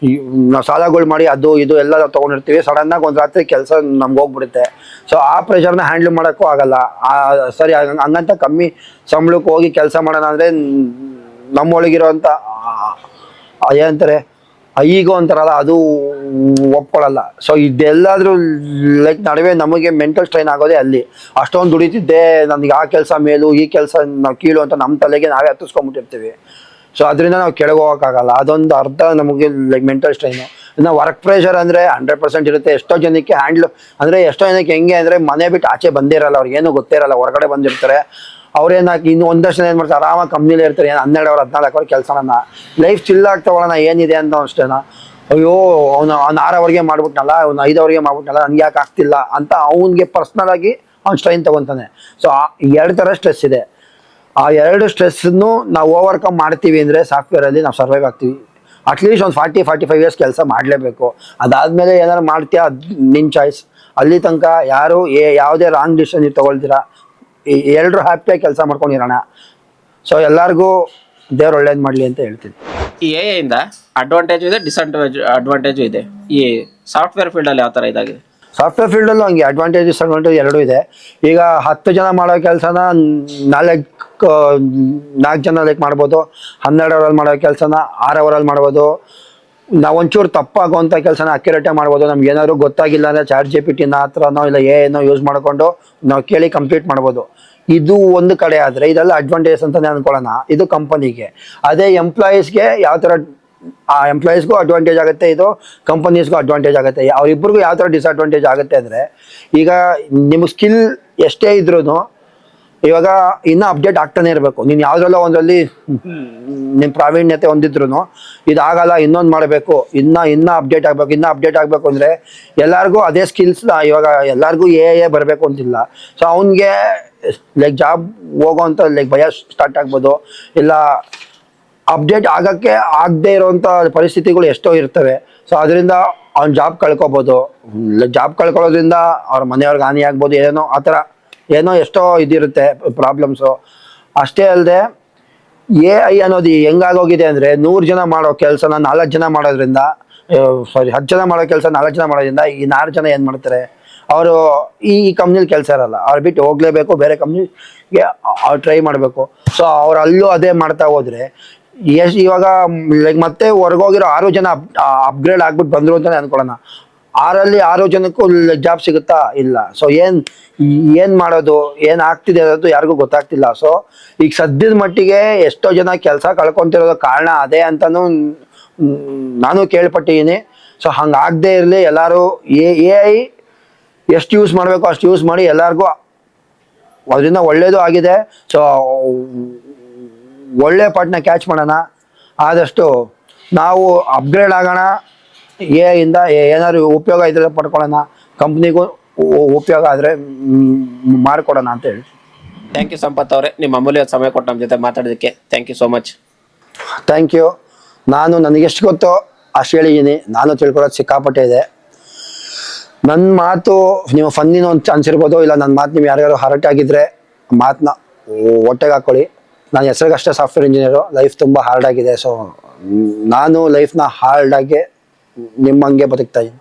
ನಾವು ಸಾಲಗಳು ಮಾಡಿ ಅದು ಇದು ಎಲ್ಲ ತೊಗೊಂಡಿರ್ತೀವಿ. ಸಡನ್ನಾಗಿ ಒಂದು ರಾತ್ರಿ ಕೆಲಸ ನಮ್ಗೆ ಹೋಗ್ಬಿಡುತ್ತೆ. ಸೊ ಆ ಪ್ರೆಷರ್ನ ಹ್ಯಾಂಡ್ಲ್ ಮಾಡೋಕ್ಕೂ ಆಗಲ್ಲ. ಸರಿ ಹಂಗಂತ ಕಮ್ಮಿ ಸಂಬಳಕ್ಕೆ ಹೋಗಿ ಕೆಲಸ ಮಾಡೋಣ ಅಂದರೆ ನಮ್ಮೊಳಗಿರೋಂಥ ಏನಂತಾರೆ ಈಗೋ ಅಂತಾರಲ್ಲ, ಅದು ಒಪ್ಕೊಳ್ಳಲ್ಲ. ಸೊ ಇದೆಲ್ಲಾದ್ರೂ ಲೈಕ್ ನಡುವೆ ನಮಗೆ ಮೆಂಟಲ್ ಸ್ಟ್ರೈನ್ ಆಗೋದೇ ಅಲ್ಲಿ. ಅಷ್ಟೊಂದು ದುಡಿತಿದ್ದೆ, ನನಗೆ ಆ ಕೆಲಸ ಮೇಲು, ಈ ಕೆಲಸ ನಾವು ಕೀಳು ಅಂತ ನಮ್ಮ ತಲೆಗೆ ನಾವೇ ಹತ್ತಿಸ್ಕೊಂಡ್ಬಿಟ್ಟಿರ್ತೀವಿ. ಸೊ ಅದರಿಂದ ನಾವು ಕೆಳಗೆ ಹೋಗೋಕ್ಕಾಗಲ್ಲ. ಅದೊಂದು ಅರ್ಧ ನಮಗೆ ಲೈಕ್ ಮೆಂಟಲ್ ಸ್ಟ್ರೈನು. ಇನ್ನು ವರ್ಕ್ ಪ್ರೆಷರ್ ಅಂದರೆ 100% ಇರುತ್ತೆ. ಎಷ್ಟೋ ಜನಕ್ಕೆ ಎಷ್ಟೋ ಜನಕ್ಕೆ ಹೆಂಗೆ ಅಂದರೆ, ಮನೆ ಬಿಟ್ಟು ಆಚೆ ಬಂದಿರಲ್ಲ, ಅವ್ರಿಗೆ ಏನೂ ಗೊತ್ತೇ ಇರಲ್ಲ, ಹೊರಗಡೆ ಬಂದಿರ್ತಾರೆ. ಅವ್ರೇನಾಕಿ ಇನ್ನು ಒಂದಷ್ಟು ಜನ ಏನು ಮಾಡ್ತಾರೆ, ಆರಾಮಾಗಿ ಕಂಪ್ನಿಲೇ ಇರ್ತಾರೆ. 12 ಅವರ್ 14 ಅವರ್ ಕೆಲಸನ ಲೈಫ್ ಚಿಲ್ಲಾಗಿ ತಗೊಳ್ಳೋಣ ಏನಿದೆ ಅಂತ ಅಷ್ಟೇನ. ಅಯ್ಯೋ ಅವ್ನು 6 ಅವರ್ಗೆ ಮಾಡ್ಬಿಟ್ನಲ್ಲ, ಅವ್ನು 5 ಅವರ್ಗೆ ಮಾಡ್ಬಿಟ್ನಲ್ಲ, ನನಗೆ ಯಾಕೆ ಆಗ್ತಿಲ್ಲ ಅಂತ ಅವ್ನಿಗೆ ಪರ್ಸ್ನಲ್ ಆಗಿ ಅವ್ನು ಸ್ಟ್ರೈನ್ ತೊಗೊತಾನೆ. ಸೊ 2 ಥರ ಸ್ಟ್ರೆಸ್ ಇದೆ. ಆ 2 ಸ್ಟ್ರೆಸ್ಸನ್ನು ನಾವು ಓವರ್ಕಮ್ ಮಾಡ್ತೀವಿ ಅಂದರೆ ಸಾಫ್ಟ್ವೇರಲ್ಲಿ ನಾವು ಸರ್ವೈವ್ ಆಗ್ತೀವಿ. ಅಟ್ಲೀಸ್ಟ್ ಒಂದು 40-45 ಇಯರ್ಸ್ ಕೆಲಸ ಮಾಡಲೇಬೇಕು. ಅದಾದಮೇಲೆ ಏನಾದ್ರು ಮಾಡ್ತೀಯಾ, ಅದು ನಿನ್ನ ಚಾಯ್ಸ್. ಅಲ್ಲಿ ತನಕ ಯಾರು ಯಾವುದೇ ರಾಂಗ್ ಡಿಸಿಷನ್ ನೀವು ತೊಗೊಳ್ತೀರಾ, ಎಲ್ಲರೂ ಹ್ಯಾಪಿಯಾಗಿ ಕೆಲಸ ಮಾಡ್ಕೊಂಡಿರೋಣ. ಸೊ ಎಲ್ಲರಿಗೂ ದೇವ್ರು ಒಳ್ಳೇದು ಮಾಡಲಿ ಅಂತ ಹೇಳ್ತೀನಿ. ಈ AI ಇಂದ ಅಡ್ವಾಂಟೇಜು ಇದೆ, ಅಡ್ವಾಂಟೇಜು ಇದೆ. ಈ ಸಾಫ್ಟ್ವೇರ್ ಫೀಲ್ಡಲ್ಲಿ ಯಾವ ಥರ ಇದಾಗಿದೆ? ಸಾಫ್ಟ್ವೇರ್ ಫೀಲ್ಡಲ್ಲೂ ಹಂಗೆ ಅಡ್ವಾಂಟೇಜ್ ಡಿಸ್ಅಡ್ವಾಂಟೇಜ್ ಎರಡೂ ಇದೆ. ಈಗ 10 ಜನ ಮಾಡೋ ಕೆಲಸನ 4 ಜನ ಮಾಡ್ಬೋದು. 12 ಅವರಲ್ಲಿ ಮಾಡೋ ಕೆಲಸನ 6 ಅವರಲ್ಲಿ ಮಾಡ್ಬೋದು. ನಾವು ಒಂಚೂರು ತಪ್ಪಾಗುವಂಥ ಕೆಲಸನ ಅಕ್ಯುರೇಟಾಗಿ ಮಾಡ್ಬೋದು. ನಮ್ಗೆ ಏನಾದ್ರು ಗೊತ್ತಾಗಿಲ್ಲ ಅಂದರೆ ChatGPT ಆ ಥರನೋ ಇಲ್ಲ ಏನೋ ಯೂಸ್ ಮಾಡಿಕೊಂಡು ನಾವು ಕೇಳಿ ಕಂಪ್ಲೀಟ್ ಮಾಡ್ಬೋದು. ಇದು ಒಂದು ಕಡೆ ಆದರೆ ಇದೆಲ್ಲ ಅಡ್ವಾಂಟೇಜ್ ಅಂತಲೇ ಅಂದ್ಕೊಳ್ಳೋಣ. ಇದು ಕಂಪನಿಗೆ. ಅದೇ ಎಂಪ್ಲಾಯೀಸ್ಗೆ ಯಾವ ಥರ, ಆ ಎಂಪ್ಲಾಯೀಸ್ಗೂ ಅಡ್ವಾಂಟೇಜ್ ಆಗುತ್ತೆ, ಇದು ಕಂಪನೀಸ್ಗೂ ಅಡ್ವಾಂಟೇಜ್ ಆಗುತ್ತೆ. ಅವರಿಬ್ಬರಿಗೂ ಯಾವ ಥರ ಡಿಸ್ಅಡ್ವಾಂಟೇಜ್ ಆಗುತ್ತೆ ಅಂದರೆ, ಈಗ ನಿಮ್ಮ ಸ್ಕಿಲ್ ಎಷ್ಟೇ ಇದ್ರೂ ಇವಾಗ ಇನ್ನೂ ಅಪ್ಡೇಟ್ ಆಗ್ತಾನೆ ಇರಬೇಕು. ನೀನು ಯಾವುದ್ರಲ್ಲೋ ಒಂದರಲ್ಲಿ ನಿಮ್ಮ ಪ್ರಾವೀಣ್ಯತೆ ಹೊಂದಿದ್ರು ಇದಾಗಲ್ಲ, ಇನ್ನೊಂದು ಮಾಡಬೇಕು, ಇನ್ನೂ ಅಪ್ಡೇಟ್ ಆಗಬೇಕು ಅಂದರೆ ಎಲ್ಲರಿಗೂ ಅದೇ ಸ್ಕಿಲ್ಸ್. ಇವಾಗ ಎಲ್ಲರಿಗೂ AI ಬರಬೇಕು ಅಂತಿಲ್ಲ. ಸೊ ಅವನಿಗೆ ಲೈಕ್ ಜಾಬ್ ಹೋಗೋವಂಥ ಭಯ ಸ್ಟಾರ್ಟ್ ಆಗ್ಬೋದು, ಇಲ್ಲ ಅಪ್ಡೇಟ್ ಆಗೋಕ್ಕೆ ಆಗದೆ ಇರೋವಂಥ ಪರಿಸ್ಥಿತಿಗಳು ಎಷ್ಟೋ ಇರ್ತವೆ. ಸೊ ಅದರಿಂದ ಅವ್ನು ಜಾಬ್ ಕಳ್ಕೊಬೋದು. ಜಾಬ್ ಕಳ್ಕೊಳ್ಳೋದ್ರಿಂದ ಅವ್ರ ಮನೆಯವ್ರಿಗೆ ಹಾನಿ ಆಗ್ಬೋದು, ಆ ಥರ ಎಷ್ಟೋ ಇದಿರುತ್ತೆ ಪ್ರಾಬ್ಲಮ್ಸು. ಅಷ್ಟೇ ಅಲ್ಲದೆ AI ಅನ್ನೋದು ಹೆಂಗಾಗೋಗಿದೆ ಅಂದರೆ, 100 ಜನ ಮಾಡೋ ಕೆಲಸನ 4 ಜನ ಮಾಡೋದ್ರಿಂದ, 10 ಜನ ಮಾಡೋ ಕೆಲಸ 4 ಜನ ಮಾಡೋದ್ರಿಂದ ಈ 4 ಜನ ಏನು ಮಾಡ್ತಾರೆ, ಅವರು ಈ ಕಂಪ್ನಿಲಿ ಕೆಲಸ ಇರಲ್ಲ, ಅವ್ರು ಬಿಟ್ಟು ಹೋಗಲೇಬೇಕು, ಬೇರೆ ಕಂಪ್ನಿಗೆ ಅವ್ರು ಟ್ರೈ ಮಾಡಬೇಕು. ಸೊ ಅವ್ರು ಅಲ್ಲೂ ಅದೇ ಮಾಡ್ತಾ ಹೋದರೆ ಇವಾಗ ಲೈಕ್ ಮತ್ತೆ ಹೊರಗೋಗಿರೋ 6 ಜನ ಅಪ್ಗ್ರೇಡ್ ಆಗ್ಬಿಟ್ಟು ಬಂದರು ಅಂತಲೇ ಅಂದ್ಕೊಳ್ಳೋಣ. 6 ಜನಕ್ಕೂ ಜಾಬ್ ಸಿಗುತ್ತಾ? ಇಲ್ಲ. ಸೊ ಏನು ಮಾಡೋದು, ಆಗ್ತಿದೆ ಅನ್ನೋದು ಯಾರಿಗೂ ಗೊತ್ತಾಗ್ತಿಲ್ಲ. ಸೊ ಈಗ ಸದ್ಯದ ಮಟ್ಟಿಗೆ ಎಷ್ಟೋ ಜನ ಕೆಲಸ ಕಳ್ಕೊತಿರೋದು ಕಾರಣ ಅದೇ ಅಂತಲೂ ನಾನು ಕೇಳ್ಪಟ್ಟಿದ್ದೀನಿ. ಸೊ ಹಂಗಾಗದೇ ಇರಲಿ, ಎಲ್ಲರೂ AI ಎಷ್ಟು ಯೂಸ್ ಮಾಡಬೇಕು ಅಷ್ಟು ಯೂಸ್ ಮಾಡಿ, ಎಲ್ಲರಿಗೂ ಅದರಿಂದ ಒಳ್ಳೇದು ಆಗಿದೆ. ಸೊ ಒಳ್ಳೆ ಪಾರ್ಟ್ನ ಕ್ಯಾಚ್ ಮಾಡೋಣ. ಆದಷ್ಟು ನಾವು ಅಪ್ಗ್ರೇಡ್ ಆಗೋಣ. AI ಇಂದ ಏನಾದ್ರು ಉಪಯೋಗ ಇದ್ರೆ ಪಡ್ಕೊಳ್ಳೋಣ, ಕಂಪ್ನಿಗೂ ಉಪಯೋಗ ಆದರೆ ಮಾಡಿಕೊಡೋಣ ಅಂತ ಹೇಳಿ. ಥ್ಯಾಂಕ್ ಯು ಸಂಪತ್ ಅವರೇ, ನಿಮ್ಮ ಅಮೂಲ್ಯ ಸಮಯ ಕೊಟ್ಟು ನಮ್ಮ ಜೊತೆ ಮಾತಾಡೋದಕ್ಕೆ thank you so much. Thank you. ನಾನು ನನಗೆಷ್ಟು ಗೊತ್ತೋ ಅಷ್ಟು ಹೇಳಿದ್ದೀನಿ. ನಾನು ತಿಳ್ಕೊಳ್ಳೋದು ಸಿಕ್ಕಾಪಟ್ಟೆ ಇದೆ. ನನ್ನ ಮಾತು ನೀವು ಫನ್ನಿನೋ ಅಂತ ಅನ್ಸಿರ್ಬೋದು, ಇಲ್ಲ ನನ್ನ ಮಾತು ನೀವು ಯಾರ್ಯಾರು ಹರಟೆ ಆಗಿದ್ರೆ ಮಾತನ್ನ ಹೊಟ್ಟೆಗೆ ಹಾಕ್ಕೊಳ್ಳಿ. ನಾನು ಹೆಸರಿಗಷ್ಟೇ ಸಾಫ್ಟ್ವೇರ್ ಇಂಜಿನಿಯರು. ಲೈಫ್ ತುಂಬ ಹಾರ್ಡ್ ಆಗಿದೆ. ಸೊ ನಾನು ಲೈಫ್ನ ಹಾರ್ಡಾಗಿ ನಿಮ್ಮಂಗೆ ಬದುಕ್ತಾ ಇದ್ದೀನಿ.